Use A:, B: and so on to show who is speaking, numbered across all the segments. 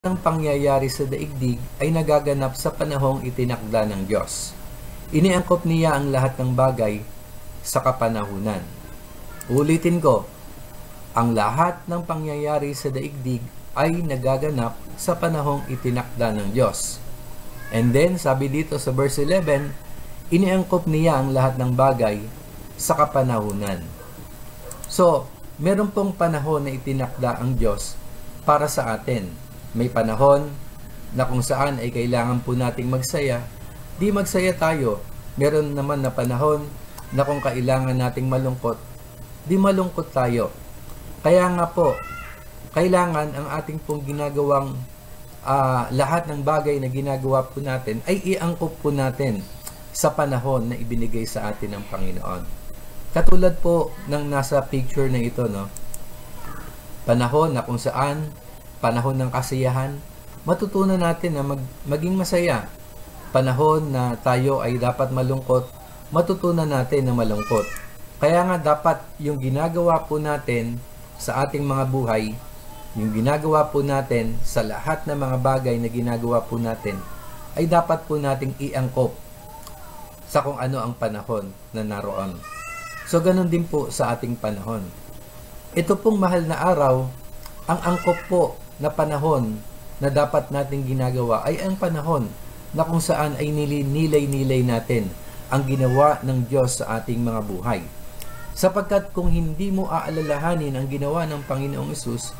A: ng pangyayari sa daigdig ay nagaganap sa panahong itinakda ng Diyos. Iniangkop niya ang lahat ng bagay sa kapanahunan. Ulitin ko, ang lahat ng pangyayari sa daigdig ay nagaganap sa panahong itinakda ng Diyos. And then, sabi dito sa verse 11, iniangkop niya ang lahat ng bagay sa kapanahunan. So, meron pong panahon na itinakda ang Diyos para sa atin. May panahon na kung saan ay kailangan po nating magsaya, di magsaya tayo. Meron naman na panahon na kung kailangan nating malungkot, di malungkot tayo. Kaya nga po, kailangan ang ating pong ginagawang lahat ng bagay na ginagawa po natin ay iangkop po natin sa panahon na ibinigay sa atin ng Panginoon. Katulad po ng nasa picture na ito, no? Panahon na kung saan, panahon ng kasiyahan, matutunan natin na maging masaya. Panahon na tayo ay dapat malungkot, matutunan natin na malungkot. Kaya nga dapat yung ginagawa po natin sa ating mga buhay, yung ginagawa po natin sa lahat ng mga bagay na ginagawa po natin, ay dapat po nating iangkop sa kung ano ang panahon na naroon. So, ganun din po sa ating panahon. Ito pong mahal na araw, ang angkop po na panahon na dapat nating ginagawa ay ang panahon na kung saan ay nilay-nilay natin ang ginawa ng Diyos sa ating mga buhay. Sapagkat kung hindi mo aalalahanin ang ginawa ng Panginoong Hesus,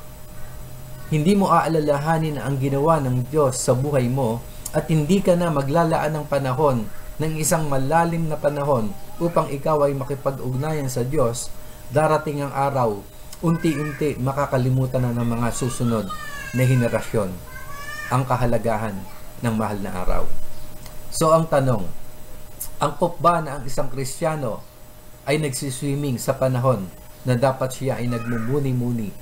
A: hindi mo aalalahanin ang ginawa ng Diyos sa buhay mo, at hindi ka na maglalaan ng panahon, ng isang malalim na panahon upang ikaw ay makipag-ugnayan sa Diyos, darating ang araw, unti-unti makakalimutan na ng mga susunod na henerasyon ang kahalagahan ng mahal na araw. So ang tanong, angkop ba na ang isang Kristiyano ay nagsiswimming sa panahon na dapat siya ay nagmumuni-muni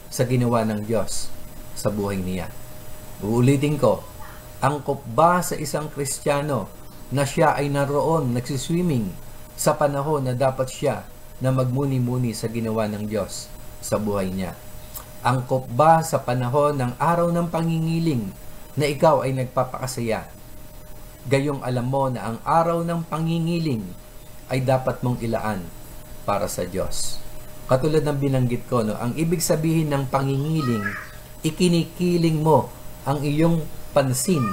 A: sa ginawa ng Diyos sa buhay niya? Uulitin ko, angkop ba sa isang Kristiyano na siya ay naroon nagsiswimming sa panahon na dapat siya na magmuni-muni sa ginawa ng Diyos sa buhay niya? Angkop ba sa panahon ng araw ng pangingiling na ikaw ay nagpapakasaya? Gayong alam mo na ang araw ng pangingiling ay dapat mong ilaan para sa Diyos. Katulad ng binanggit ko, no, ang ibig sabihin ng pangingiling, ikinikiling mo ang iyong pansin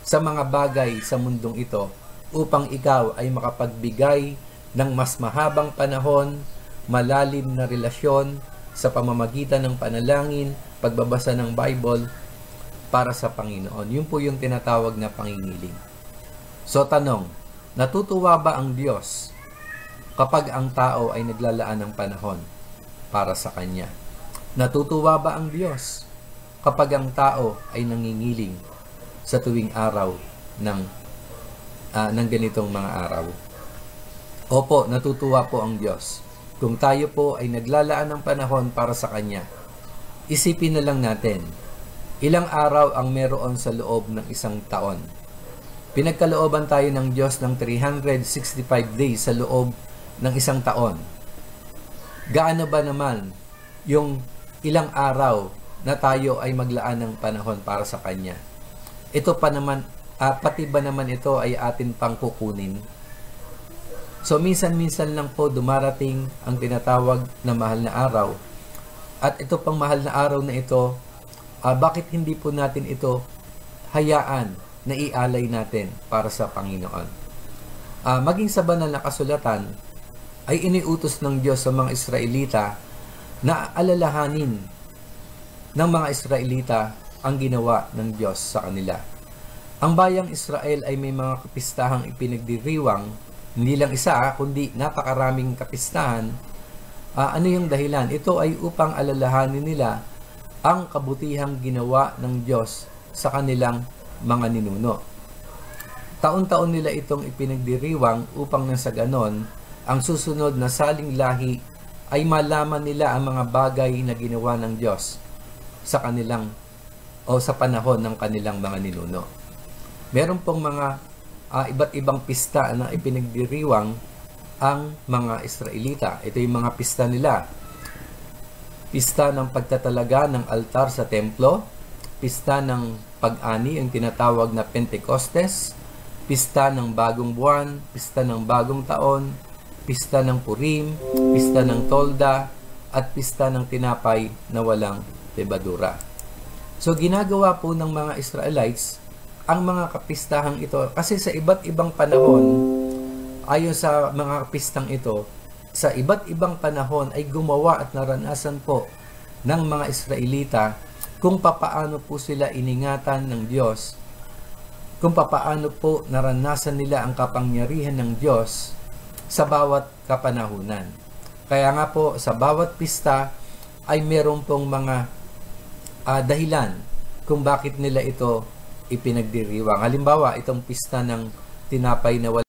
A: sa mga bagay sa mundong ito upang ikaw ay makapagbigay ng mas mahabang panahon, malalim na relasyon sa pamamagitan ng panalangin, pagbabasa ng Bible para sa Panginoon. Yun po yung tinatawag na pangingiling. So tanong, natutuwa ba ang Diyos kapag ang tao ay naglalaan ng panahon para sa Kanya? Natutuwa ba ang Diyos kapag ang tao ay nangingiling sa tuwing araw ng ganitong mga araw? Opo, natutuwa po ang Diyos kung tayo po ay naglalaan ng panahon para sa Kanya. Isipin na lang natin, ilang araw ang meron sa loob ng isang taon? Pinagkalooban tayo ng Diyos ng 365 days sa loob ng isang taon. Gaano ba naman yung ilang araw na tayo ay maglaan ng panahon para sa Kanya? Ito pa naman, pati ba naman ito ay atin pang kukunin? So, minsan-minsan lang po dumarating ang tinatawag na mahal na araw. At ito pang mahal na araw na ito, bakit hindi po natin ito hayaan na ialay natin para sa Panginoon? Maging sa banal na kasulatan, ay iniutos ng Diyos sa mga Israelita na alalahanin ng mga Israelita ang ginawa ng Diyos sa kanila. Ang bayang Israel ay may mga kapistahang ipinagdiriwang, hindi lang isa, kundi napakaraming kapistahan. Ano yung dahilan? Ito ay upang alalahanin nila ang kabutihang ginawa ng Diyos sa kanilang mga ninuno. Taon-taon nila itong ipinagdiriwang upang nang sa ganon, ang susunod na saling lahi ay malaman nila ang mga bagay na ginawa ng Diyos sa kanilang o sa panahon ng kanilang mga ninuno. Meron pong mga iba't ibang pista na ipinagdiriwang ang mga Israelita. Ito yung mga pista nila. Pista ng pagtatalaga ng altar sa templo, pista ng pag-ani, ang tinatawag na Pentecostes, pista ng bagong buwan, pista ng bagong taon, pista ng Purim, pista ng Tolda, at pista ng tinapay na walang lebadura. So ginagawa po ng mga Israelites ang mga kapistahang ito kasi sa iba't ibang panahon, ayon sa mga kapistang ito, sa iba't ibang panahon ay gumawa at naranasan po ng mga Israelita kung papaano po sila iningatan ng Diyos, kung papaano po naranasan nila ang kapangyarihan ng Diyos sa bawat kapanahunan. Kaya nga po, sa bawat pista ay meron pong mga dahilan kung bakit nila ito ipinagdiriwang. Halimbawa, itong pista ng tinapay na